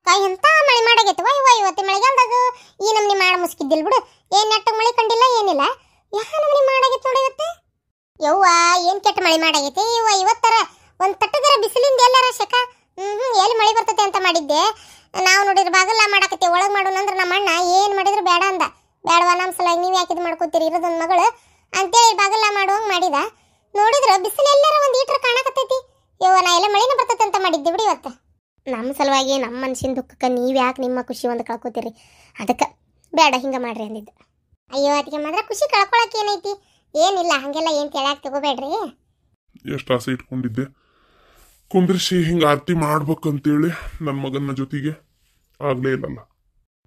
ಕಾಯಿ ಎಂತ ಮಳೆ ಮಾಡಾಗೈತೆ ವೈ ಇವತ್ತು ಮಳೆಗಾಲದಾಗ ಈ ನಮ್ನಿ ಮಾಡ ಮುಸ್ಕಿದ್ದಿಲ್ ಬಿಡು. ಏನ್ ನೆಟ್ಟಗ್ ಮಳೆ ಕಂಡಿಲ್ಲ ಏನಿಲ್ಲ. ಯಾ ನಮ್ನಿ ಮಾಡಾಗೈತೆ ನೋಡಿ ಇವತ್ತು. ಯವ್ವ ಏನ್ ಕೆಟ್ಟ ಮಳೆ ಮಾಡಾಗೈತೆ ಇವ ಇವತ್ತರ ಒಂದ್ ತಟ್ಟದರ ಬಿಸಿಲಿಂದ ಎಲ್ಲಾರ ಶಕ ಎಲ್ಲಿ ಮಳೆ ಬರ್ತತೆ ಅಂತ ಮಾಡಿದ್ದೆ. ನಾವು ನೋಡಿದ್ರೆ ಬಾಗಲ್ಲ ಮಾಡಾಕತ್ತಿ ಒಳಗ್ ಮಾಡೋಣ ಅಂದ್ರೆ ನಮ್ಮ ಅಣ್ಣ ಏನ್ ಮಾಡಿದ್ರು ಬೇಡ ಅಂದ. ಬೇಡವಾ ನಮ್ಮ ಸಲುವಾಗಿ ನೀವು ಯಾಕಿದ್ ಮಾಡ್ಕೋತೀರಿ ಇರೋದೊಂದ್ ಮಗಳು ಅಂತೇಳಿ ಬಾಗಲ್ಲ ಮಾಡುವಂಗ್ ಮಾಡಿದ. ನೋಡಿದ್ರ ಬಿಸಿಲು ಎಲ್ಲಾರ ಒಂದ್ ಈಟ್ರ ಕಾಣಕತ್ತೈತಿ. ಯವ್ವ ನಾ ಎಲ್ಲ ಮಳೆನ ಬರ್ತತೆ ಅಂತ ಮಾಡಿದ್ದೆ ಬಿಡಿ ಇವತ್ತು. ನಮ್ಮ ಸಲುವಾಗಿ ನಮ್ಮ ಮನ್ಸಿನ ದುಃಖಕ್ಕೆ ನೀವು ಯಾಕೆ ನಿಮ್ಮ ಖುಷಿ ಒಂದು ಕಳ್ಕೊತೀರಿ, ಅದಕ್ಕೆ ಬೇಡ ಹಿಂಗೆ ಮಾಡ್ರಿ ಅಂದಿದ್ದು. ಅಯ್ಯೋ ಅದಕ್ಕೆ ಮಾತ್ರ ಖುಷಿ ಕಳ್ಕೊಳಕ್ಕೆ ಏನೈತಿ, ಏನಿಲ್ಲ ಹಂಗೆಲ್ಲ ಏನು ಕೇಳಾಕ್ ತಗೋಬೇಡ್ರಿ. ಎಷ್ಟು ಆಸೆ ಇಟ್ಕೊಂಡಿದ್ದೆ ಕುಂದ್ರಿಸಿ ಹಿಂಗೆ ಆರತಿ ಮಾಡ್ಬೇಕಂತೇಳಿ ನನ್ನ ಮಗನ ಜೊತೆಗೆ ಆಗ್ಲೇ ಇಲ್ಲಲ್ಲ.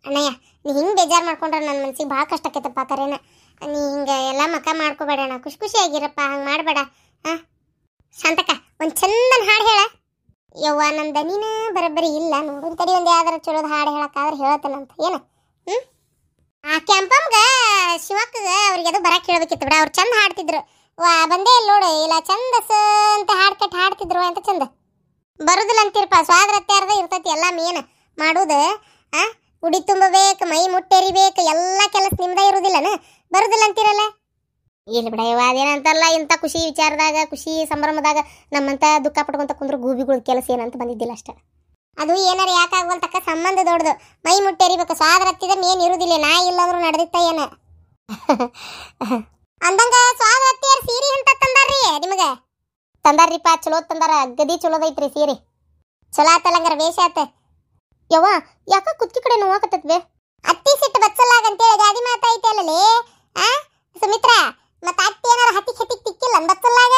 ಅಣ್ಣಯ್ಯ ನೀ ಹಿಂಗೆ ಬೇಜಾರು ಮಾಡ್ಕೊಂಡ್ರೆ ನನ್ನ ಮನ್ಸಿಗೆ ಭಾಳ ಕಷ್ಟ ಆಕೈತಪ್ಪ. ಕರೇನ ನೀ ಹಿಂಗೆ ಎಲ್ಲ ಮಕ್ಕ ಮಾಡ್ಕೋಬೇಡ ಅಣ್ಣ, ಖುಷಿಯಾಗಿರಪ್ಪ, ಹಂಗೆ ಮಾಡಬೇಡ. ಹಾಂ ಶಾಂತಕ್ಕ ಒಂದು ಚಂದನ ಹಾಡು ಹೇಳ. ಯವ್ವ ನನ್ನ ದನಿನ ಬರೋಬ್ಬರಿ ಇಲ್ಲ ನೋಡು, ತಡಿ ಒಂದು ಯಾವ್ದಾರ ಚಲೋದ ಹಾಡು ಹೇಳಕ್ಕಾದ್ರೆ ಹೇಳ್ತಾನಂತ ಏನು. ಆ ಕ್ಯಾಂಪಮ್ಗೆ ಶಿವಕ್ಕಗೆ ಅವ್ರಿಗೆ ಅದು ಬರಕ್ಕೆ ಹೇಳ್ಬೇಕಿತ್ತು ಬಿಡ, ಅವ್ರು ಚಂದ ಹಾಡ್ತಿದ್ರು. ಬಂದೇ ಇಲ್ಲ ನೋಡು, ಇಲ್ಲ ಚಂದ ಅಂತ ಹಾಡು ಕಟ್ಟಿ ಹಾಡ್ತಿದ್ರು ಅಂತ ಚಂದ. ಬರುದಿಲ್ಲ ಅಂತಿರಪ್ಪ, ಸ್ವಾದ್ರತ್ಯಾರ್ದ ಇರ್ತೈತಿ ಎಲ್ಲ ಮೇನ್ ಮಾಡುದು. ಉಡಿ ತುಂಬಬೇಕು, ಮೈ ಮುಟ್ಟೆರಿಬೇಕು, ಎಲ್ಲ ಕೆಲಸ ನಿಮ್ದ ಇರುದಿಲ್ಲನ, ಬರುದಿಲ್ಲ ಅಂತಿರಲ್ಲ. ಇಲ್ಲಿ ಬಿಡ ಯವ್ವ ಅದೇನಂತಲ್ಲ, ಇಂಥ ಖುಷಿ ವಿಚಾರದಾಗ ಖುಷಿ ಸಂಭ್ರಮದಾಗ ನಮ್ಮಂತ ದುಃಖ ಪಟ್ಕೊಂತ ಕುಂದ್ರು ಗೂಬಿಗಳ ಕೆಲಸ ಏನಂತ ಬಂದಿದ್ದಿಲ್ಲ ಅಷ್ಟ. ಅದು ಏನಾರ ಯಾಕಾಗುವಂತಕ್ಕ ಸಂಬಂಧ ದೊಡ್ಡದು, ಮೈ ಮುಟ್ಟೆರಿಬೇಕು, ಸ್ವಾದ ಹತ್ತಿದ ಮೇನ್ ಇರುದಿಲ್ಲ, ನಾ ಇಲ್ಲಂದ್ರು ನಡೆದಿತ್ತ ಏನ ಅಂದಂಗ. ಸ್ವಾದ ಹತ್ತಿಯಾರ ಸೀರೆ ಅಂತ ತಂದಾರ್ರಿ ನಿಮಗ? ತಂದಾರ್ರಿಪ್ಪ, ಚಲೋ ತಂದಾರ, ಗದಿ ಚಲೋದೈತ್ರಿ ಸೀರೆ, ಚಲೋ ಆತಲ್ಲಂಗಾರ ವೇಷ ಆತ. ಯವ್ವ ಯಾಕ ಕುತ್ಕಿ ಕಡೆ ನೋವಾಕತ್ತದ್ವೆ? ಅತ್ತಿ ಸಿಟ್ಟು ಬಚ್ಚಲಾಗಂತೇಳಿ ಗಾದಿ ಮಾತಾಯ್ತೆ ಅಲ್ಲಲೇ ಸುಮಿತ್ರಾ, ಮತ್ತ ಅತ್ತಿ ಏನಾರ ಹತ್ತಿಕ್ ತಿಕ್ಕಿಲ್ಲ ಬಚ್ಚಲಾಗ?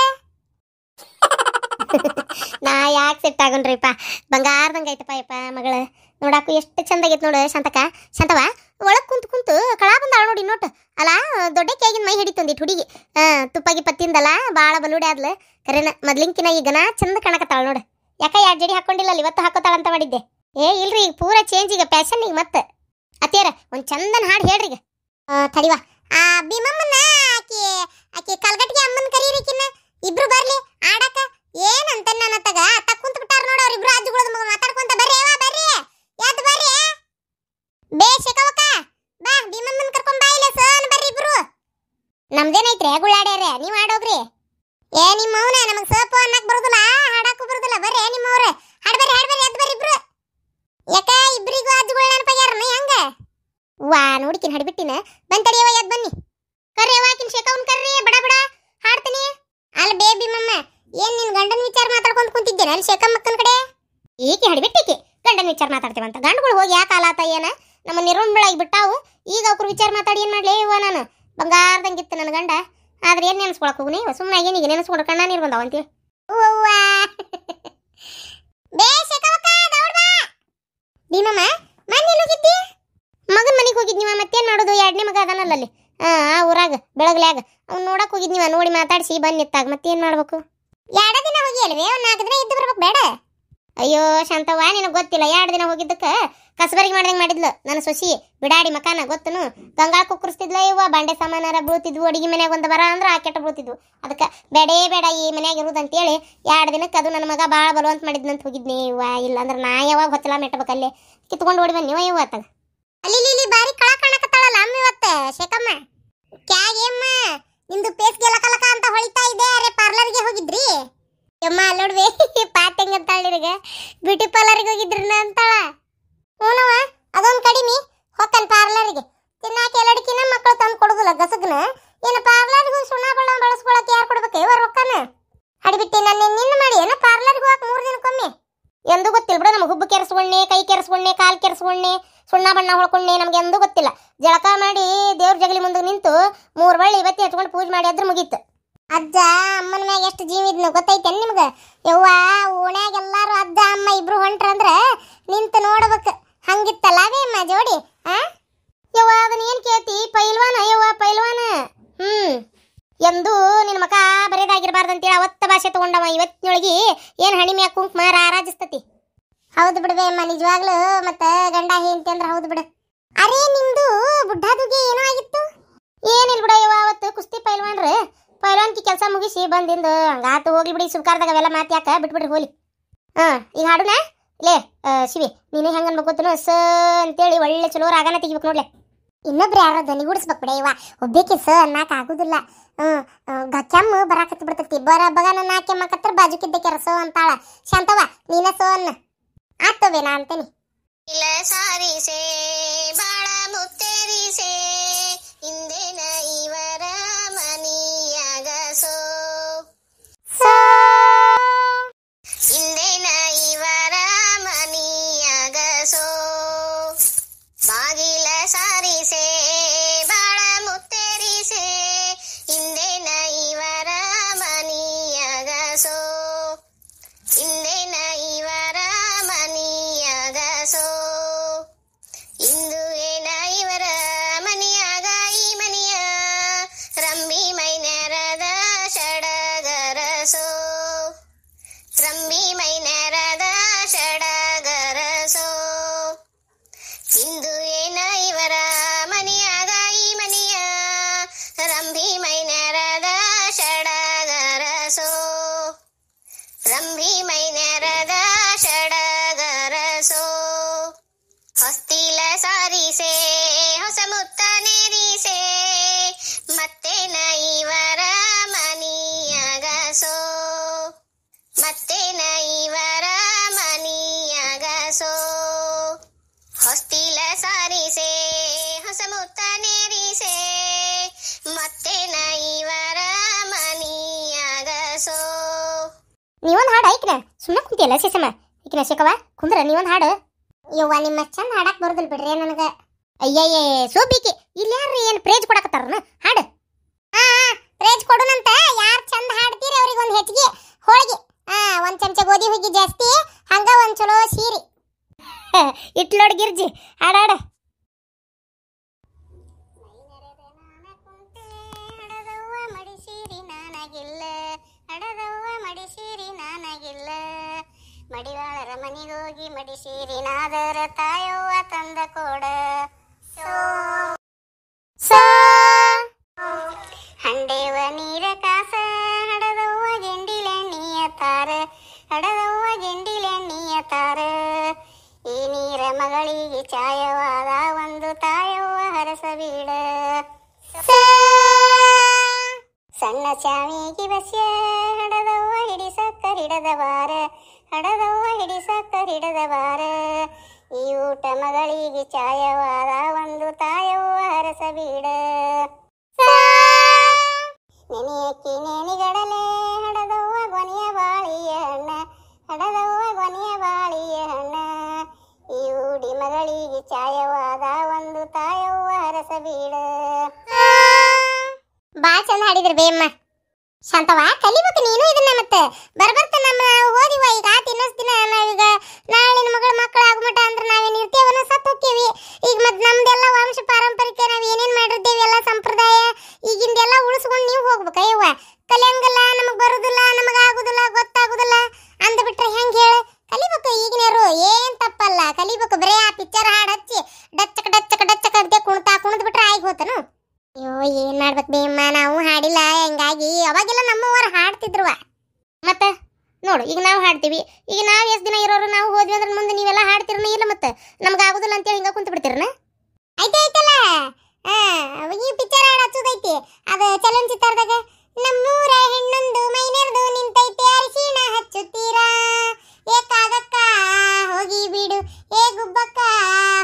ನಾ ಯಾಕೆ ಸಿಟ್ಟಾಗನ್ರಿಪ್ಪ, ಬಂಗಾರದಂಗ ಐತಪ್ಪ ಯಪ್ಪ ಮಗಳ, ನೋಡಾಕು ಎಷ್ಟು ಚಂದಾಗೈತೆ ನೋಡು. ಶಾಂತವ ಒಳಗ್ ಕುಂತು ಕಳಾ ಬಂದಾಳ ನೋಡಿ ನೋಟ್. ಅಲ್ಲ ದೊಡ್ಡಕ್ಕೆ ಆಗಿನ ಮೈ ಹಿಡಿತಂದಿಟ್ಟು ಹುಡುಗಿ, ತುಪ್ಪಾಗಿ ಪತ್ತಿಂದಲ್ಲ ಭಾಳ ಬಲೂಡೆ ಆದ್ಲ. ಕರೆನ ಮೊದ್ಲಿಂಕಿನ ಈಗನ ಚಂದ ಕಾಣಕತ್ತಾಳ ನೋಡು. ಯಾಕ 2 ಜಡಿ ಹಾಕೊಂಡಿಲ್ಲ, ಇವತ್ತು ಹಾಕೋತಾಳ ಅಂತ ಮಾಡಿದ್ದೆ. ಏ ಇಲ್ರಿ ಈಗ ಪೂರ ಚೇಂಜ್, ಈಗ ಫ್ಯಾಷನ್ ಈಗ ಮತ್ತೆ. ಅತ್ತೇರ ಒಂದ್ ಚಂದನ ಹಾಡು ಹೇಳ್ರಿ ಈಗ. ತಡಿವಾ ಆ ಭೀಮಮ್ಮನ ಆಕಿ ಕಲ್ಗಟ್ಟಿಗೆ ಅಮ್ಮನ ಕರೀರಿಕಿನ್ನ ಇಬ್ರು ಬರ್ಲಿ ಆಡಕ. ಏನಂತ ನನ್ನ ತಗ ಅತ್ತ ಕುಂತ ಬಿಟ್ಟಾರ ನೋಡ, ಅವ್ರಿಬ್ರು ಅಜ್ಜುಗಳದ ಮಾತಾಡ್ಕೊಂತ. ಬರ್ರಿ ಬರ್ರಿ ಯಾತ್ ಬರ್ರಿ ಬೇ ಶೇಕವಕ್ಕ, ಬಾ ಭೀಮಮ್ಮನ ಕರ್ಕೊಂಡ್ ಬಾ ಇಲ್ಲ ಸೋನ್ ಬರ್ರಿ ಇಬ್ರು. ನಮ್ದೇನೈತ್ರಿ ಗುಳ್ಳಾಡ್ಯಾರ, ನೀವ್ ಆಡೋಗ್ರಿ. ಏ ನಿಮ್ಮ ಅವನ ನಮಗ್ ಸೋಪು ಅನ್ನಕ್ ಬರುದಿಲ್ಲ, ಹಾಡಾಕು ಬರುದಿಲ್ಲ. ಬರ್ರಿ ನಿಮ್ಮವ್ರ ಹಾಡ್ಬರ್ರಿ ಎದ್ ಬರ್ರಿ ಇಬ್ರು. ಯಾಕ ಇಬ್ರಿಗೂ ಅಜ್ಜುಗಳ ನೆನಪಾಗ್ಯಾರನ ಹೆಂಗ? ವಾ ನೋಡಿಕಿನ್ ಹಡ್ಬಿಟ್ಟಿನ ಬಂತಡಿಯವ, ಎದ್ ಬನ್ನಿ ಕರ್ರಿ ಅವಾಕಿನ್ ಶೇಕವನ್ ಕರ್ರಿ, ಬಡ ಬಡ ಹಾಡ್ತೀನಿ. ಅಲ್ಲ ಬೇಬಿ ಮಮ್ಮ ಏನ್ ನಿನ್ ಗಂಡನ ವಿಚಾರ ಮಾತಾಡ್ಕೊಂತ ಕುಂತಿದ್ದೇನೆ ಅಲ್ಲಿ ಶೇಕಮ್ಮಕ್ಕನ ಕಡೆ? ಈಕೆ ಹಡ್ಬಿಟ್ಟಿಕೆ ಗಂಡನ ವಿಚಾರ ಮಾತಾಡ್ತೇವಂತ. ಗಂಡುಗಳು ಹೋಗಿ ಯಾಕೆ ಆಲಾತ ಏನ ನಮ್ಮ ನಿರ್ವಂಬಳಾಗಿ ಬಿಟ್ಟಾವು. ಈಗ ಅವ್ರ ವಿಚಾರ ಮಾತಾಡಿ ಏನ್ ಮಾಡ್ಲಿ ಇವ? ನಾನು ಬಂಗಾರದಂಗಿತ್ತು ನನ್ನ ಗಂಡ, ಆದ್ರೆ ಏನ್ ನೆನೆಸ್ಕೊಳಕ್ ಹೋಗಿ ನೀವು ಸುಮ್ಮನೆ ಏನಿಗೆ ನೆನೆಸ್ಕೊಂಡು ಕಣ್ಣ ನೀರು ಬಂದಾವಂತೀವಿ. ಬೇ ಶೇಕವಕ್ಕ ದೌಡ್ ಬಾ. ಭೀಮಮ್ಮ ಮನೇಲಿ ಹೋಗಿದ್ದಿ? ಮಗನ ಮನೆಗೆ ಹೋಗಿದ್ನಿವ, ಮತ್ತೇನ್ ಮಾಡೋದು? 2ನೇ ಮಗ ಅದಾನಲ್ಲ ಅಲ್ಲಿ ಆ ಊರಾಗ ಬೆಳಗ್ಲ್ಯಾಗ, ಅವ್ನು ನೋಡಕ್ ಹೋಗಿದ್ನಿವ. ನೋಡಿ ಮಾತಾಡ್ಸಿ ಬಂದಿತ್ತಾಗ ಮತ್ತೇನ್ ಮಾಡ್ಬೇಕು? 2 ದಿನ ಹೋಗಿ ಅಲ್ವೇ, 1 4 ದಿನ ಇದ್ದು ಬರ್ಬೇಕು ಬೇಡ? ಅಯ್ಯೋ ಶಾಂತವ್ವ ನಿನಗೆ ಗೊತ್ತಿಲ್ಲ, 2 ದಿನ ಹೋಗಿದ್ದಕ್ಕೆ ಕಸಬರಿಗೆ ಮಾಡ್ದಂಗೆ ಮಾಡಿದ್ಲು ನನ್ನ ಸೊಸಿ. ಬಿಡಾಡಿ ಮಕಾನ ಗೊತ್ತನು, ಗಂಗಾಳ ಕುಕ್ಕರಿಸ್ತಿದ್ಲ ಇವ. ಬಂಡೆ ಸಾಮಾನಾರ ಬೀಳ್ತಿದ್ವು, ಅಡಿಗೆ ಮನ್ಯಾಗ ಒಂದು ಬರ ಅಂದ್ರೆ ಆ ಕೆಟ್ಟ ಬೀಳ್ತಿದ್ವು. ಅದಕ್ಕೆ ಬೇಡ ಈ ಮನ್ಯಾಗ ಇರುದಂತೇಳಿ 2 ದಿನಕ್ಕೆ ಅದು ನನ್ನ ಮಗ ಭಾಳ ಬಲವಂತ ಮಾಡಿದ್ನಂತ ಹೋಗಿದ್ನಿ ಇವ. ಇಲ್ಲ ಅಂದ್ರೆ ನಾ ಯಾವಾಗ ಹೊತ್ತಲ ಮೆಟ್ಟಬೇಕಲ್ಲೇ ಕಿತ್ಕೊಂಡು ಓಡಿ ಬನ್ನಿ ಇವ ಇವತ್ತಾಗ. ಅಲ್ಲಿ ಬಾರಿ ಕಳ ಕಾಣಕತ್ತಾಳಲ್ಲ ಅಮ್ಮ ಇವತ್ತು ಶೇಕಮ್ಮ. ಕ್ಯಾಗೇಮ್ಮ ನಿಂದು ಪೇಸ್ ಗೆಲಕಲಕ ಅಂತ ಹೊಳಿತಾ ಇದೆ. ಅರೆ ಪಾರ್ಲರ್ಗೆ ಹೋಗಿದ್ರಿ? ಯಮ್ಮ ಅಲ್ಲೋಡ್ವೆ ಪಾಟಂಗ ಅಂತಾಳ ನಿನಗೆ, ಬ್ಯೂಟಿ ಪಾರ್ಲರ್ಗೆ ಹೋಗಿದ್ರನ ಅಂತಾಳ. ಹ್ಞೂನವ ಅದೊಂದು ಕಡಿಮೆ ಹೊಕ್ಕನ್ ಪಾರ್ಲರ್ಗೆ ತಿನ್ನಾಕ ಎಲ್ಲಡಿಕಿನ ಮಕ್ಕಳು ತಂದು ಕೊಡುದಿಲ್ಲ ಗಸಗ್ನ. ಏನು ಪಾರ್ಲರ್ಗೂ ಸುಣ್ಣ ಬಣ್ಣ ಬಳಸ್ಕೊಳಕ್ಕೆ ಯಾರು ಕೊಡ್ಬೇಕು ಇವ ರೊಕ್ಕನ? ಅಡಿಬಿಟ್ಟಿ ನನ್ನ ನಿನ್ನ ಮಾಡಿ ಏನ ಪಾರ್ಲರ್ಗೆ ಹೋಗಕ್ಕೆ 3 ದಿನಕ್ಕೊಮ್ಮೆ? ಎಂದು ಗೊತ್ತಿಲ್ಲ ಬಿಡ ನಮಗೆ. ಹುಬ್ಬು ಕೆರೆಸ್ಕೊಂಡೆ, ಕೈ ಕೆರೆಸ್ಕೊಂಡೆ, ಕಾಲು ಕೆರೆಸ್ಕೊಂಡೆ, ಸುಣ್ಣ ಬಣ್ಣ ಹೊಳ್ಕೊಂಡೆ, ನಮ್ಗೆ ಎಂದೂ ಗೊತ್ತಿಲ್ಲ. ಜಳಕ ಮಾಡಿ ದೇವ್ರ ಜಗಲಿ ಮುಂದೆ ನಿಂತು 3 ಬಳ್ಳಿ ಇವತ್ತಿ ಹಚ್ಕೊಂಡು ಪೂಜೆ ಮಾಡಿ ಅದ್ರ ಮುಗೀತು. ಅಜ್ಜ ಅಮ್ಮನ ಮ್ಯಾಗ ಎಷ್ಟು ಜೀವ ಇದ್ನು ಗೊತ್ತೈತೇನು ನಿಮ್ಗೆ? ಯವ್ವ ಓಣ್ಯಾಗ ಎಲ್ಲಾರು ಅಜ್ಜ ಅಮ್ಮ ಇಬ್ರು ಹೊಂಟ್ರಂದ್ರೆ ನಿಂತು ನೋಡ್ಬೇಕು. ಹಂಗಿತ್ತಲ್ಲ ಅವೇ ಅಮ್ಮ ಜೋಡಿ. ಯವ್ವ ಅದನ್ನ ಏನ್ ಕೇಳ್ತಿ? ಪೈಲ್ವಾನ ಯವ್ವ ಪೈಲ್ವಾನ. ಎಂದು ನಿನ್ನ ಮಕ ಬರೇದಾಗಿರ್ಬಾರ್ದಂತೇಳಿ ಅವತ್ತ ಭಾಷೆ ತಗೊಂಡವ. ಇವತ್ತಿನೊಳಗೆ ಏನು ಹಣಿ ಮ್ಯಾಗ ಕುಂಕುಮ ರಾರಾಜಿಸ್ತತಿ. ಹೌದು ಬಿಡ್ಬೇ ಅಮ್ಮ ನಿಜವಾಗ್ಲು. ಮತ್ತೆ ಗಂಡ ಹೆಂಡತಿ ಅಂದ್ರೆ ಹೌದು ಬಿಡು. ಅರೇ ನಿಮ್ದು ಬುಡ್ಡಾದುಗೆ ಏನೋ ಆಗಿತ್ತು? ಏನಿಲ್ಲ ಬಿಡ ಯವ್ವ, ಅವತ್ತು ಕುಸ್ತಿ ಪೈಲ್ವಾನ್ಕಿ ಕೆಲಸ ಮುಗಿಸಿ ಬಂದಿಂದು ಹಂಗಾತು ಹೋಗ್ಲಿ ಬಿಡಿ. ಸುಮ್ಕಾರ್ದಾಗ ಅವೆಲ್ಲ ಮಾತು ಯಾಕೆ ಬಿಟ್ಬಿಡ್ರಿ ಹೋಲಿ. ಈಗ ಹಾಡುನ ಲೇ ಶಿವಿ ನೀನು ಹೆಂಗ ಅನ್ಬೇಕು ಗೊತ್ತೇನು ಸ ಅಂತೇಳಿ ಒಳ್ಳೆ ಚಲೋ ರಾಗನ ತೆಗಿಬೇಕು ನೋಡ್ಲೆ ಇನ್ನೊಬ್ರು ಯಾರೋ ದನಿಗೂಡಿಸ್ಬೇಕು ಬಿಡ ಇವ ಒಬ್ಬೇಕಿ ಸ ಅನ್ನಕ್ ಆಗುದಿಲ್ಲ ಕೆಮ್ಮು ಬರಾಕತ್ತಿ ಬಿಡ್ತೈತಿ ಬಗನ ನಾ ಕೆಮ್ಮಕತ್ರ ಬಾಜುಕಿದ್ದ ಕೆರಸ ಅಂತಾಳ ಶಾಂತವ ನೀನ ಸೋ ಅನ್ನ ಆತವೆ ನಾ ಅಂತೇನಿ ಇಲ್ಲ ಸಾರಿಸೆ ಬಾಳ ಮುತ್ತೇರಿಸೆ ಹಿಂದೇನ ಇವರ ಮನಿಯಾಗ ಸೋ ಹಿಂದೇನ ಇವರ ಮನಿಯಾಗ ಸೋ ಬಾಗಿಲ ಸಾರಿಸೆ ಬಾಳ ಮುತ್ತೇರಿಸೆ ಹಿಂದೇನ ಇವರ ಮನಿಯಾಗ ಸೋ ಹಿಂದೇನ ಇವರ ಮನಿಯಾಗ ಸೋ ಇಂದು ಏನ ಇವರ ಮನಿಯಾಗ ಈ ಮನಿಯ ರಂಬಿ ಮೈನೆರದ ಸಡಗರ ಸೋ ರಂಬಿ ಮೈನೆರದ ಸಡಗರ ಸೋ ಇಂದು ಏನ ಇವರ ಮನಿಯಾಗ ಈ ಮನಿಯ ರಂಬಿ ಮೈನೆರದ ಸಡಗರ ಸೋ ರಂಬಿ ಮೈನೆರದ ಸಡಗರ ಸೋ ಹೊಸ್ತಿಲ ಸಾರಿಸೆ ಹೊಸ ಮುತ್ತ ನೇರಿಸೆ ಮತ್ತೇನ ಇವರ ಮನಿಯಾಗ ಸೋ ಮತ್ತೇನ ಇವರ ಮನಿಯಾಗ ಸೋ ಹೊಸ್ತಿಲ ಸಾರಿಸೆ ಹೊಸ ಮುತ್ತ ನೇರಿಸೆ ಮತ್ತೇನ ಇವರ ಮನಿಯಾಗ ಸೋ ನೀವೊಂದು ಹಾಡು ಐಕ್ನ ಸುಮ್ಮನೆ ಕುಂತಿಯಲ್ಲ ಶೇಷಮ್ಮ ಈಕಿನ ಶೇಖವ ಕುಂದ್ರ ನೀವೊಂದು ಹಾಡು ಯವ್ವ ನಿಮ್ಮ ಚಂದ ಹಾಡಕ್ ಬರೋದಿಲ್ಲ ಬಿಡ್ರಿ ನನಗ ಅಯ್ಯಯ್ಯ ಸೋಬಿಕೆ ಇಲ್ಲಿ ಯಾರು ಏನು ಪ್ರೇಜ್ ಕೊಡಕತ್ತಾರನ ಹಾಡು ಪ್ರೇಜ್ ಕೊಡುನಂತ ಯಾರು ಚಂದ ಹಾಡ್ತೀರಿ ಅವ್ರಿಗೆ ಒಂದು ಹೆಚ್ಚಿಗೆ ಹೋಳಿಗೆ ಒಂದು ಚಮಚ ಗೋಧಿ ಹುಗ್ಗಿ ಜಾಸ್ತಿ ಹಂಗ ಒಂದು ಚಲೋ ಸೀರೆ ಇಟ್ಲೋಡ್ ಗಿರ್ಜಿ ಹಾಡಾಡ ಹಡದವ್ವ ಮಡಿಸೀರಿ ನನಗಿಲ್ಲ ಹಡದವ್ವ ಮಡಿಸೀರಿ ನನಗಿಲ್ಲ ಮಡಿವಾಳರ ಮನಿಗೋಗಿ ಮಡಿಸೀರಿ ನಾದರ ತಾಯವ್ವ ತಂದ ಕೊಡ ಹಂಡೇವ ನೀರ ಕಾಸ ಹಡದವ್ವ ಗೆಂಡಿಲೆಣ್ಣಿಯ ತಾರ ಹಡದವ್ವ ಗೆಂಡಿಲೆಣ್ಣಿಯ ತಾರ ಈ ನೀರ ಮಗಳಿಗೆ ಚಾಯವಾದ ಒಂದು ತಾಯವ್ವ ಹರಸಬೀಡ ಸಣ್ಣ ಚಾಮಿಗೆ ಬಸ್ಯ ಹಡದವ್ವ ಹಿಡಿಸಕ್ಕ ಹಿಡದವಾರ ಹಡದವ್ವ ಹಿಡಿಸಕ್ಕ ಹಿಡದವಾರ ಈ ಊಟ ಮಗಳಿಗೆ ಚಾಯವಾದ ಒಂದು ತಾಯವ್ವ ಹರಸಬೀಡ ನೆನೆಯಕ್ಕಿ ನೇಣಿಗಡಲೆ ಹಡದವ್ವ ಗೊನೆಯ ಬಾಳಿಯ ಹಣ್ಣ ಹಡದವ್ವ ಗೊನೆಯ ಬಾಳಿಯ ಹಣ್ಣ ಈ ಊಡಿ ಮಗಳಿಗೆ ಚಾಯವಾದ ಒಂದು ತಾಯವ್ವ ಹರಸಬೀಡ ಬಾ ಚಂದ ಹಾಡಿದ್ರಿ ಬೇಯಮ್ಮ ಶಾಂತವ ಕಲಿಬೇಕು ನೀನು ಇದನ್ನ ಮತ್ತೆ ಬರ್ಬರ್ತ ನಮ್ಮ ಓದಿವ ಈಗ ತಿನ್ನಸ್ ದಿನ ನಾವೀಗ ನಾಳಿನ ಮಗಳ ಮಕ್ಕಳು ಆಗಮಟ ಅಂದ್ರೆ ನಾವೇನು ಇರ್ತೇವನ ಸತ್ತು ಹೋಗ್ತೀವಿ ಈಗ ಮತ್ತೆ ನಮ್ದೆಲ್ಲ ವಂಶ ಪಾರಂಪರಿಕ ನಾವ್ ಏನೇನ್ ಮಾಡಿರ್ತೇವಿ ಎಲ್ಲ ಸಂಪ್ರದಾಯ ಈಗಿಂದೆಲ್ಲ ಉಳಿಸ್ಕೊಂಡು ನೀವು ಹೋಗ್ಬೇಕ ಅಯ್ಯವ್ವ ಕಲಿಯಂಗಲ್ಲ ನಮಗ್ ಬರುದಿಲ್ಲ ನಮಗ ಆಗುದಿಲ್ಲ ಗೊತ್ತಾಗುದಿಲ್ಲ ಅಂದ್ಬಿಟ್ರೆ ಹೆಂಗ್ ಹೇಳ ಕಲಿಬೇಕು ಈಗಿನರು ಏನ್ ತಪ್ಪಲ್ಲ ಕಲಿಬೇಕು ಬರೇ ಆ ಪಿಕ್ಚರ್ ಹಾಡ್ ಹಚ್ಚಿ ಡಚ್ಚಕ ಡಚ್ಚಕ ಡಚ್ಚಕ ಅಂತ ಕುಣಿದ್ ಬಿಟ್ರೆ ಆಗಿ ಹೋತನು ಅಯ್ಯೋ ಏನ್ ಮಾಡ್ಬೇಕು ಬೇಮ್ಮ ನಾವು ಹಾಡಿಲ್ಲ ಹೆಂಗಾಗಿ ಅವಾಗೆಲ್ಲ ನಮ್ಮವ್ರು ಹಾಡ್ತಿದ್ರುವ ಮತ್ತೆ ನೋಡು ಈಗ ನಾವು ಹಾಡ್ತೀವಿ ಈಗ ನಾವು ಎಷ್ಟು ದಿನ ಇರೋರು ನಾವು ಹೋದ್ವಿ ಅಂದ್ರೆ ಮುಂದೆ ನೀವೆಲ್ಲ ಹಾಡ್ತಿರನ ಇಲ್ಲ ಮತ್ತೆ ನಮ್ಗೆ ಆಗುದಿಲ್ಲ ಅಂತೇಳಿ ಹಿಂಗ ಕುಂತ ಬಿಡ್ತಿರನ ಆಯ್ತಲ್ಲ ಈ ಪಿಕ್ಚರ್ ಹಾಡು ಹಚ್ಚೋದೈತಿ ಅದು ಚಲನಚಿತ್ರದಾಗ ನಮ್ಮೂರ ಹೆಣ್ಣೊಂದು ಮೈನೆರದು ನಿಂತೈತೆ ಅರಿಶಿಣ ಹಚ್ಚುತ್ತೀರಾ ಏ ಕಾಗಕ್ಕ ಹೋಗಿ ಬಿಡು ಏ ಗುಬ್ಬಕ್ಕ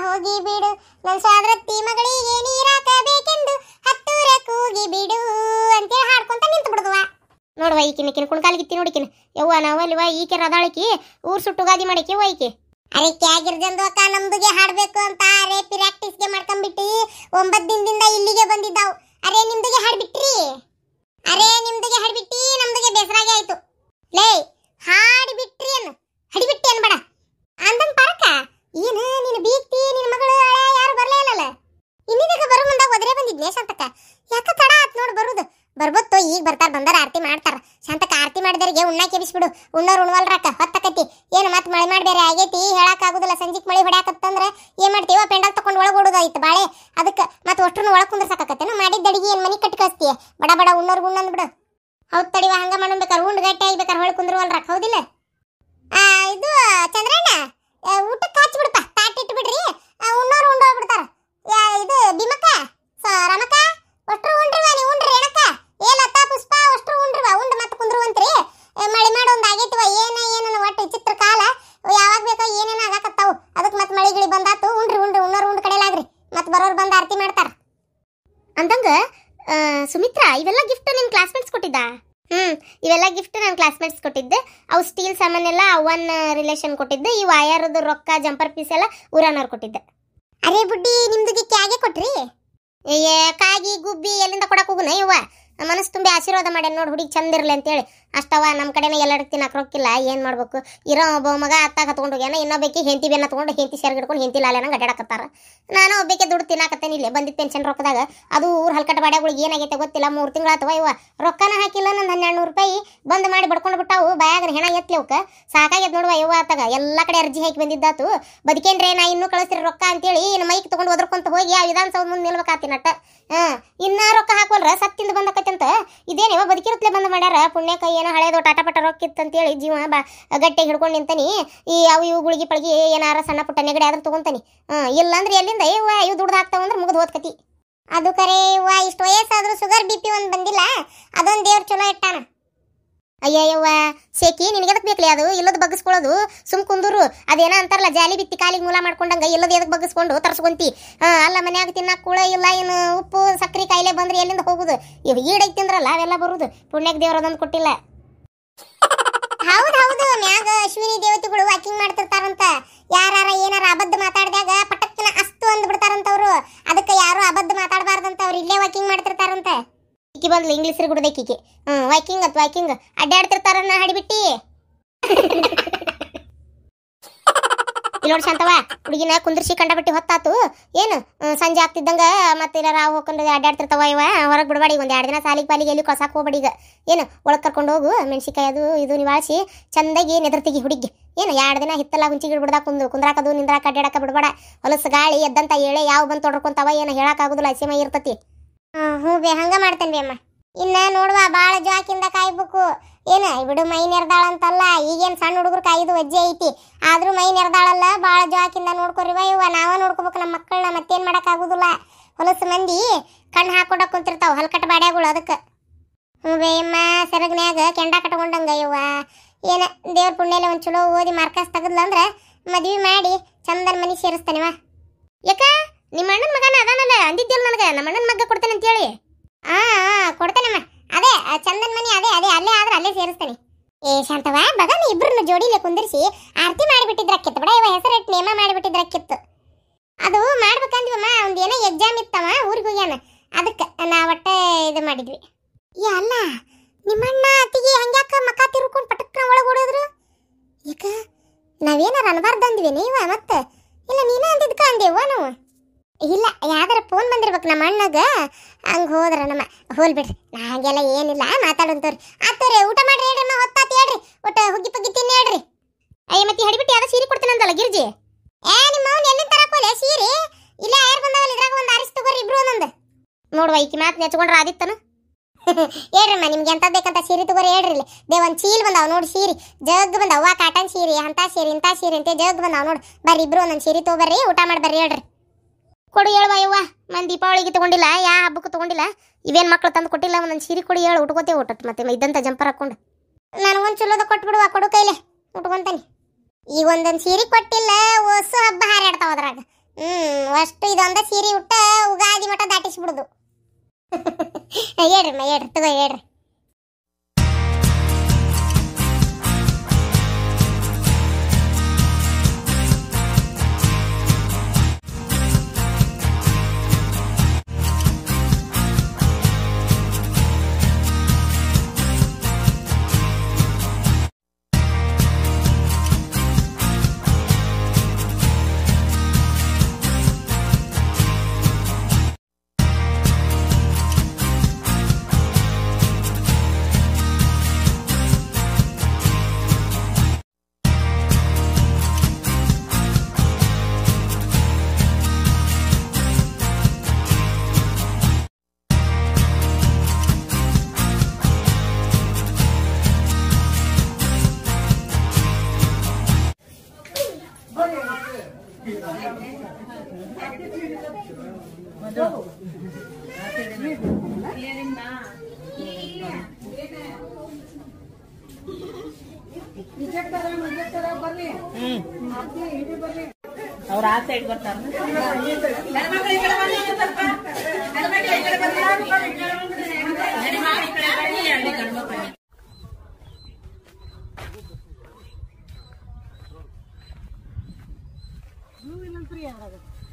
ಹೋಗಿ ಬಿಡು ನನ್ನ ಸೋದರತ್ತಿ ಮಗಳಿಗೆ ನೀರಾಕಬೇಕೆಂದು ಹತ್ತೂರ ಕೂಗಿ ಬಿಡು ಅಂತೇಳಿ ಹಾಡ್ಕೊಂತ ನಿಂತು ಬಿಡುವ ನೋಡುವ ಈಕಿನ ಕುಣ್ಕಾಲಿಗಿತ್ತಿ ನೋಡಿಕಿನ ಯವ್ವ ನಾವಲ್ವ ಈಕೆ ರದಾಳಿಕಿ ಊರ್ ಸುಟ್ಟು ಗಾದಿ ಮಾಡಿಕೆ ವೈಕೆ ಅರೆ ಕ್ಯಾಗಿರ್ಜಂದು ಅಕ್ಕ ನಮ್ದುಗೆ ಹಾಡ್ಬೇಕು ಅಂತ ಅರೆ ಪ್ರಾಕ್ಟೀಸ್ಗೆ ಮಾಡ್ಕೊಂಡ್ಬಿಟ್ಟು 9 ದಿನದಿಂದ ಇಲ್ಲಿಗೆ ಬಂದಿದ್ದಾವು ಅರೆ ನಿಮ್ದುಗೆ ಹಾಡ್ಬಿಟ್ರಿ ಅರೆ ನಿಮ್ದುಗೆ ಹಾಡ್ಬಿಟ್ಟಿ ನಮ್ದುಗೆ ಬೇಸರಾಗೆ ಆಯ್ತು ಲೇ ಹಾಡ್ಬಿಟ್ರಿ ಅನ್ನು ಹಡಿಬಿಟ್ಟಿ ಅನ್ಬೇಡ ಅಂದಂಗ ಪಾರಕ ಏನ ನೀನು ಬೀಗ್ತಿ ನಿನ್ನ ಮಗಳು ಯಾರು ಬರ್ಲೇ ಇಲ್ಲಲ್ಲ ಇನ್ನಿದಾಗ ಬರೋ ಮುಂದಾಗ ಒದರೇ ಬಂದಿದ್ನೆ ಶಾಂತಕ್ಕ ಯಾಕ ತಡ ಆತ್ ನೋಡು ಬರುದು ಬರ್ಬತ್ತು ಈಗ ಬಂದಾರ ಆರತಿ ಮಾಡ್ತಾರ ಶಾಂತಕ್ಕ ಆರತಿ ಮಾಡಿದರಿಗೆ ಉಣ್ಣಾಕೆ ಎಬಿಸ್ಬಿಡು ಉಣ್ಣೋರು ಉಣ್ವಲ್ರಾಕ ಹೊತ್ತಕತಿ ಏನು ಮತ್ತೆ ಮಳೆ ಮಾಡ್ಬೇರೆ ಆಗೈತಿ ಹೇಳಕ್ ಆಗುದಿಲ್ಲ ಸಂಜಿಕ್ ಮಳೆ ಹೊಡ್ಯಾಕತ್ತಂದ್ರ ಏನ್ ಮಾಡ್ತೀವ ಪೆಂಡಲ್ ತಕೊಂಡ್ ಒಳಗ್ ಓಡೋದಾಯ್ತು ಬಾಳೆ ಅದಕ್ಕೆ ಮತ್ತೆ ಒಷ್ಟ್ರನ್ನ ಒಳಗ್ ಕುಂದ್ರಸಾಕತ್ತೇನು ಮಾಡಿದ ಅಡಿಗೆ ಏನ್ ಮನಿ ಕಟ್ಟಿ ಕಳಿಸ್ತೀಯ ಬಡ ಬಡ ಉಣ್ಣೋರ್ಗು ಉಣ್ಣಂದ್ ಬಿಡು ಹೌದ್ ತಡಿವ ಹಂಗ ಮಾಡ್ಬೇಕಾರೆ ಉಂಡ್ ಗಟ್ಟಿ ಆಗ್ಬೇಕಾರೆ ಹೊಳ್ ಕುಂದ್ರವಲ್ರಾಕ ಹೌದಿಲ್ಲ ಇದು ಚಂದ್ರಣ್ಣ ಊಟಕ್ಕೆ ಹಚ್ಚಿ ಬಿಡಪ್ಪ, ತಾಟ್ ಇಟ್ಟು ಬಿಡ್ರಿ, ಉಣ್ಣೋರು ಉಂಡೋಗ್ಬಿಡ್ತಾರ. ಇದು ಭೀಮಕ್ಕ, ರಮಕ್ಕ, ಅಷ್ಟ್ರು ಉಂಡ್ರಿವ, ನೀವು ಉಂಡ್ರಿ ಏನಕ್ಕ, ಏಲತ್ತ ಪುಷ್ಪ ಅಷ್ಟ್ರು ಉಂಡ್ರಿವ, ಉಂಡು ಮತ್ತೆ ಕುಂದ್ರುವಂತ್ರಿ. ಮಳೆ ಮಾಡೋ ಒಂದು ಆಗೈತಿವ, ಏನೇನು ಒಟ್ಟು ಚಿತ್ರ ಕಾಲ ಯಾವಾಗ ಬೇಕೋ ಏನೇನು ಆಗಾಕತ್ತಾವು. ಅದಕ್ಕೆ ಮತ್ತೆ ಮಳೆ ಗಿಳಿ ಬಂದಾತು. ಉಂಡ್ರಿ ಉಣ್ಣೋರು ಉಂಡು ಕಡೆಲಾಗ್ರಿ, ಮತ್ತೆ ಬರೋರು ಬಂದು ಆರತಿ ಮಾಡ್ತಾರ. ಅಂದಂಗ ಸುಮಿತ್ರಾ, ಇವೆಲ್ಲ ಗಿಫ್ಟ್ ನಿಮ್ ಕ್ಲಾಸ್ಮೇಟ್ಸ್ ಕೊಟ್ಟಿದ್ದ? ಇವೆಲ್ಲ ಗಿಫ್ಟ್ ನನ್ನ ಕ್ಲಾಸ್ಮೇಟ್ಸ್ ಕೊಟ್ಟಿದ್ದೆ. ಅವು ಸ್ಟೀಲ್ ಸಾಮಾನೆಲ್ಲ ಅವನ್ ರಿಲೇಷನ್ ಕೊಟ್ಟಿದ್ದೆ. ಈ ವಯರ್ದು ರೊಕ್ಕ ಜಂಪರ್ ಪೀಸ್ ಎಲ್ಲ ಊರನವ್ರು ಕೊಟ್ಟಿದ್ದೆ. ಅರೇ ಬುಡ್ಡಿ, ನಿಮ್ದು ಕ್ಯಾಗೆ ಕೊಟ್ರಿ? ಕಾಗಿ ಗುಬ್ಬಿ ಎಲ್ಲಿಂದ ಕೊಡಕ್ ಹೋಗುನ ಇವ? ಮನಸ್ಸು ತುಂಬಿ ಆಶೀರ್ವಾದ ಮಾಡ್ಯಾನ ನೋಡಿ, ಹುಡುಗಿ ಚಂದ ಇರ್ಲಿ ಅಂತೇಳಿ. ಅಷ್ಟವ, ನಮ್ಮ ಕಡೆನ ಎಲ್ಲರಿಗೆ ತಿನ್ನಕ್ಕೆ ರೊಕ್ಕಿಲ್ಲ, ಏನು ಮಾಡ್ಬೇಕು? ಇರೋ ಒಬ್ಬ ಮಗ ಅತ್ತಾಗ ತೊಗೊಂಡು ಹೋಗ್ಯಾನ, ಇನ್ನೊಬ್ಬಕ್ಕೆ ಹೆಂತಿ ಬೆನ್ನ ತೊಗೊಂಡು ಹೆಂತಿ ಸೆರ್ಗಿಡ್ಕೊಂಡು ಹೆಂತಿ ಲಾಲೆನ ಗಡ್ಡಾಡಕತ್ತಾರ. ನಾನು ಒಬ್ಬಕ್ಕೆ ದುಡ್ಡು ತಿನ್ನಾಕತ್ತೇನೆ ಇಲ್ಲೇ ಬಂದಿದ್ದು ಪೆನ್ಷನ್ ರೊಕ್ಕದಾಗ. ಅದು ಊರು ಹಲ್ಕಟ್ಟ ಬಾಡ್ಯಾಗಳಿಗೆ ಏನಾಗೈತೆ ಗೊತ್ತಿಲ್ಲ, 3 ತಿಂಗಳಾತವ ಇವ ರೊಕ್ಕನ ಹಾಕಿಲ್ಲ. ನಂದು 1200 ರೂಪಾಯಿ ಬಂದ್ ಮಾಡಿ ಬಡ್ಕೊಂಡು ಬಿಟ್ಟಾವು. ಬಾಯಾಗ ಹೆಣ ಎತ್ಲಿವಕ್ಕೆ ಸಾಕಾಗ್ಯದ ನೋಡುವ ಇವ. ಆತಾಗ ಎಲ್ಲ ಕಡೆ ಅರ್ಜಿ ಹಾಕಿ ಬಂದಿದ್ದಾತು. ಬದುಕೇನ್ರೆ ನಾ ಇನ್ನೂ ಕಳಿಸ್ರಿ ರೊಕ್ಕ ಅಂತೇಳಿ ಇನ್ನು ಮೈಕ್ ತೊಗೊಂಡು ಒದ್ರಕೊಂತ ಹೋಗಿ ಆ ವಿಧಾನಸೌಧ ಮುಂದೆ ನಿಲ್ಬೇಕಾತಿನಟ್ಟ. ಇನ್ನ ರೊಕ್ಕ ಹಾಕೋಲ್ರ ಸತ್ತಿಂದ ಬಂದಕತ್ತಂತ. ಇದೇನಿವ ಬದುಕಿರುತ್ತಲೇ ಬಂದ್ ಮಾಡ್ಯಾರ. ಪುಣ್ಯಕ್ಕ ಏನೋ ಹಳೇದು ಟಾಟಾ ಪಟ ರೊಕ್ಕ ಇತ್ತಂತೇಳಿ ಜೀವ ಗಟ್ಟಿಗೆ ಹಿಡ್ಕೊಂಡು ನಿಂತಾನಿ. ಈ ಅವು ಇವು ಗುಳಿಗೆ ಪಳಗಿ ಏನಾರ ಸಣ್ಣ ಪುಟ್ಟ ನೆಗಡಿ ಆದ್ರೂ ತಗೊಂತಾನಿ. ಇಲ್ಲಾಂದ್ರೆ ಎಲ್ಲಿಂದ ಇವು ದುಡ್ದು ಹಾಕ್ತಾವಂದ್ರೆ ಮುಗಿದು ಹೋದ್ಕತಿ. ಅದು ಕರೆ ಇವ, ಇಷ್ಟು ವಯಸ್ಸಾದ್ರೂ ಶುಗರ್ BP ಒಂದು ಬಂದಿಲ್ಲ. ಅದೊಂದು ದೇವ್ರ ಚಲೋ ಇಟ್ಟಾನ. ಅಯ್ಯವ್ವ ಶೇಕಿ, ನಿನಗೆದಕ್ಕೆ ಬೇಕಲಿ ಅದು? ಇಲ್ಲದ ಬಗ್ಗಿಸ್ಕೊಳ್ಳೋದು ಸುಮ್ ಕುಂದೂರು. ಅದೇನ ಅಂತಾರಲ್ಲ, ಜಾಲಿ ಬಿತ್ತಿ ಕಾಲಿಗೆ ಮೂಲ ಮಾಡ್ಕೊಂಡಂಗ ಇಲ್ಲದ ಎದಕ್ಕೆ ಬಗ್ಗಿಸ್ಕೊಂಡು ತರ್ಸ್ಕೊಂತಿ? ಅಲ್ಲ ಮನ್ಯಾಗ ತಿನ್ನಕ್ಕೆ ಕೂಡ ಇಲ್ಲ, ಏನು ಉಪ್ಪು ಸಕ್ರೆ ಕಾಯಿಲೆ ಬಂದ್ರೆ ಎಲ್ಲಿಂದ ಹೋಗುದು? ಇವು ಈಡೈತಿ ತಿಂದ್ರಲ್ಲ ಅವೆಲ್ಲ ಬರುದು. ಪುಣ್ಯಕ್ಕೆ ದೇವ್ರ ಅದೊಂದು ಕೊಟ್ಟಿಲ್ಲ. ಹೌದು, ಮ್ಯಾಗ ಅಶ್ವಿನಿ ದೇವತೆಗಳು ವಾಕಿಂಗ್ ಮಾಡ್ತಿರ್ತಾರಂತ. ಯಾರ ಏನಾರ ಅಬದ್ಧ ಮಾತಾಡಿದಾಗ ಪಟಕ್ಕಿನ ಅಸ್ತು ಅಂದ್ಬಿಡ್ತಾರಂತವ್ರು. ಅದಕ್ಕೆ ಯಾರು ಅಬದ್ಧ ಮಾತಾಡಬಾರ್ದಂತ ಅವ್ರು ಇಲ್ಲೇ ವಾಕಿಂಗ್ ಮಾಡ್ತಿರ್ತಾರಂತ. ಈಕಿ ಬಂದ್ಲು ಇಂಗ್ಲೀಷ್ ಗುಡ್ದೈಕಿಗೆ. ವಾಕಿಂಗ್ ಅಡ್ಡಾಡ್ತಿರ್ತಾರನ್ನ ಹಾಡಿಬಿಟ್ಟಿ. ನೋಡಿ ಶಾಂತವ, ಹುಡುಗಿನ ಕುಂದ್ರಿಸಿ ಕಂಡಬಿಟ್ಟು ಹೊತ್ತಾತು. ಏನು ಸಂಜೆ ಆಗ್ತಿದ್ದಂಗ ಮತ್ತೆ ರಾವ್ ಹೋಗ್ಕೊಂಡು ಅಡ್ಡಾಡ್ತಿರ್ತಾವ ಇವ. ಹೊರಗೆ ಬಿಡಬೇಡಿ, ಒಂದು 2 ದಿನ ಸಾಲಿಗೆ ಪಾಲಿಗೆ ಎಲ್ಲಿ ಕೊಸಾಕ್ ಹೋಗ್ಬೇಡಿ. ಈಗ ಏನು ಒಳಗೆ ಕರ್ಕೊಂಡು ಹೋಗು, ಮೆಣಸಿಕಾಯಿ ಅದು ಇದು ನಿವಾಳಿಸಿ ಚಂದಾಗಿ ನೆದರ್ತಿಗಿ ಹುಡುಗಿ. ಏನು 2 ದಿನ ಹಿತ್ತಲ್ಲ ಹುಂಚಿ ಗಿಡ್ಬಿಡ್ದ ಕುಂದ್ರಾಕದು ನಿಂದ್ರಾಕ ಅಡ್ಡಾಡಕ ಬಿಡ್ಬೇಡ. ಹೊಲಸು ಗಾಳಿ ಎದ್ದಂತ ಏಳೆ ಯಾವ ಬಂದು ತೊಡ್ಕೊಂತಾವ, ಏನು ಹೇಳಕ್ಕಾಗುದಿಲ್ಲ, ಹಸಿಮೈ ಇರ್ತತಿ. ಹ್ಞೂ ಬೇ, ಹಂಗ ಮಾಡ್ತೇನೆ ಬೇ ಅಮ್ಮ. ಇನ್ನ ನೋಡುವ, ಭಾಳ ಜಾಕಿಂದ ಕಾಯ್ಬೇಕು. ಏನ ಬಿಡು, ಮೈ ನೆರ್ದಾಳ ಅಂತಲ್ಲ, ಈಗೇನು ಸಣ್ಣ ಹುಡುಗರು ಕಾಯ್ದು ವಜ್ಜೆ ಐತಿ. ಆದ್ರೂ ಮೈ ನೆರ್ದಾಳಲ್ಲ, ಭಾಳ ಜಾಕಿಂದ ನೋಡ್ಕೊರಿವ ಇವ. ನಾವ ನೋಡ್ಕೋಬೇಕು ನಮ್ಮ ಮಕ್ಕಳನ್ನ, ಮತ್ತೇನು ಮಾಡೋಕ್ಕಾಗುದಿಲ್ಲ. ಹೊಲಸು ಮಂದಿ ಕಣ್ಣು ಹಾಕೊಂಡಾಗ ಕುಂತಿರ್ತಾವ ಹಲ್ಕಟ್ಟ ಬಾಡ್ಯಾಗಳು. ಅದಕ್ಕೆ ಹ್ಞೂ ಬೇ ಅಮ್ಮ, ಸೆರಗ್ನ್ಯಾಗ ಕೆಂಡ ಕಟ್ಕೊಂಡಂಗ ಇವ. ಏನ ದೇವ್ರ ಪುಣ್ಯಲೆ ಒಂದು ಚಲೋ ಓದಿ ಮಾರ್ಕಸ್ ತೆಗದ್ಲ ಅಂದ್ರೆ ಮದ್ವಿ ಮಾಡಿ ಚಂದನ ಮನೆ ಸೇರಿಸ್ತಾನಿವ. ಯಾಕ ನಿಮ್ಮ ಅಣ್ಣನ ಮಗನ ಅದಾನಲ್ಲ ಅಂದಿದ್ದಿಲ್ಲ ನನಗೆ, ನಮ್ಮ ಅಣ್ಣನ ಮಗ ಕೊಡ್ತೇನೆ ಅಂತೇಳಿ. ಕೊಡ್ತೇನಮ್ಮ. ಅದೇ ಚಂದನ್ ಮನಿ, ಅದೇ ಅಲ್ಲೇ ಆದ್ರೆ ಅಲ್ಲೇ ಸೇರಿಸ್ತಾನೆ. ಏ ಶಾಂತವ, ಬಗನ ಇಬ್ರನ್ನ ಜೋಡಿಲೆ ಕುಂದಿರಿಸಿ ಆರತಿ ಮಾಡಿಬಿಟ್ಟಿದ್ರಕ್ಕಿತ್ತು ಬಿಡ. ಇವ ಹೆಸರಿಟ್ಟು ನೇಮ ಮಾಡಿಬಿಟ್ಟಿದ್ರಕ್ಕಿತ್ತು. ಅದು ಮಾಡ್ಬೇಕಂದಿವಮ್ಮ, ಅವ್ನು ಏನೋ ಎಕ್ಸಾಮ್ ಇತ್ತವ, ಊರಿಗೆ ಹೋಗ್ಯಾನ. ಅದಕ್ಕೆ ನಾವು ಒಟ್ಟೆ ಇದು ಮಾಡಿದ್ವಿ. ಅಲ್ಲ, ನಿಮ್ಮಣ್ಣ ಅತ್ತಿಗೆ ಹಂಗ್ಯಾಕ ಮಕ್ಕ ತಿರ್ಕೊಂಡು ಪಟಕ್ನ ಒಳಗೆ ಓಡೋದ್ರು? ಯಾಕ ನಾವೇನಾರ ಅನ್ಬಾರ್ದು ಅಂದ್ವಿ ನೀವ? ಮತ್ತೆ ಇಲ್ಲ ನೀನ ಅಂದಿದ್ಕ ಅಂದೇವ ನಾವು? ಇಲ್ಲ, ಯಾವ್ದಾರ ಫೋನ್ ಬಂದಿರ್ಬೇಕು ನಮ್ಮ ಅಣ್ಣಗ. ಹಂಗೆ ಹೋದ್ರ ನಮ್ಮ ಹೋಲ್ ಬಿಡ್ರಿ, ನಾ ಹಂಗೆಲ್ಲ ಏನಿಲ್ಲ, ಮಾತಾಡೋಂತವ್ರಿ. ಆತವ್ರಿ, ಊಟ ಮಾಡ್ರಿ, ಹೇಳ್ರಿ, ಹೊತ್ತಾತಿ ಹೇಳ್ರಿ, ಒಟ್ಟು ಹುಗ್ಗಿ ಪಗ್ಗಿ ತಿನ್ನಿ ಹೇಳ್ರಿ. ಅಯ್ಯ ಮತ್ತೆ ಹಡಿಬಿಟ್ಟು ಯಾವ್ದೋ ಸೀರೆ ಕೊಡ್ತೇನಂತಲ್ಲ ಗಿರ್ಜಿ. ನಿಮ್ಮ ಅವ್ನು ಎಲ್ಲಿ ತರಕೋಲೆ ಸೀರೆ? ಇಲ್ಲ ಯಾರು ಬಂದವಲ್ಲ, ಇದ್ರಾಗ ಒಂದು ಆರಿಸಿ ತಗೋರಿ ಇಬ್ರು ಒಂದೊಂದು. ನೋಡುವ ಈಕಿ ಮಾತು ನೆಚ್ಕೊಂಡ್ರೆ ಆದಿತ್ತನು. ಹೇಳ್ರಮ್ಮ, ನಿಮ್ಗೆ ಎಂತ ಬೇಕಂತ ಸೀರೆ ತಗೋರಿ ಹೇಳ್ರಿ. ದೇ ಒಂದು ಚೀಲ್ ಬಂದಾವ ನೋಡಿ, ಸೀರೆ ಜಗ್ ಬಂದಾವ. ಕಾಟನ್ ಸೀರೆ, ಅಂತ ಸೀರೆ ಇಂಥ ಸೀರೆ ಅಂತ ಜಗ್ ಬಂದಾವ ನೋಡಿ. ಬರ್ರಿ ಇಬ್ರು ಒಂದೊಂದು ಸೀರೆ ತಗೋಬರ್ರಿ, ಊಟ ಮಾಡಿ ಬರ್ರಿ ಹೇಳ್ರಿ. ಕೊಡು ಹೇಳುವ ಯವ್ವ, ನಾನು ದೀಪಾವಳಿಗೆ ತೊಗೊಂಡಿಲ್ಲ, ಯಾವ ಹಬ್ಬಕ್ಕೂ ತೊಗೊಂಡಿಲ್ಲ. ಇವೇನು ಮಕ್ಳು ತಂದು ಕೊಟ್ಟಿಲ್ಲ, ಒಂದೊಂದು ಸೀರೆ ಕೊಡಿ ಹೇಳು, ಉಟ್ಕೋತೇವೆ ಊಟಕ್ಕೆ. ಮತ್ತೆ ಇದ್ದಂಥ ಜಂಪರ್ ಹಾಕೊಂಡು ನನಗೊಂದು ಚಲೋದ ಕೊಟ್ಬಿಡುವ, ಕೊಡು ಕೈಲೆ ಉಟ್ಕೊಂತಾನೆ. ಈಗ ಒಂದೊಂದು ಸೀರೆ ಕೊಟ್ಟಿಲ್ಲ, ಹೊಸ ಹಬ್ಬ ಹಾರಾಡ್ತಾವ ಅದ್ರಾಗ. ಅಷ್ಟು ಇದೊಂದ ಸೀರೆ ಉಟ್ಟ ಉಗಾದಿ ಮಠ ದಾಟಿಸ್ಬಿಡುದು. ಹೇಳ್ರಿ ಹೇಳ್ರಿ, ತಗೋ ಹೇಳ್ರಿ. ಅವ್ರ ಆ ಸೈಡ್ ಬರ್ತಾರ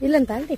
ಇಲ್ಲಂತ ಅಲ್ರಿ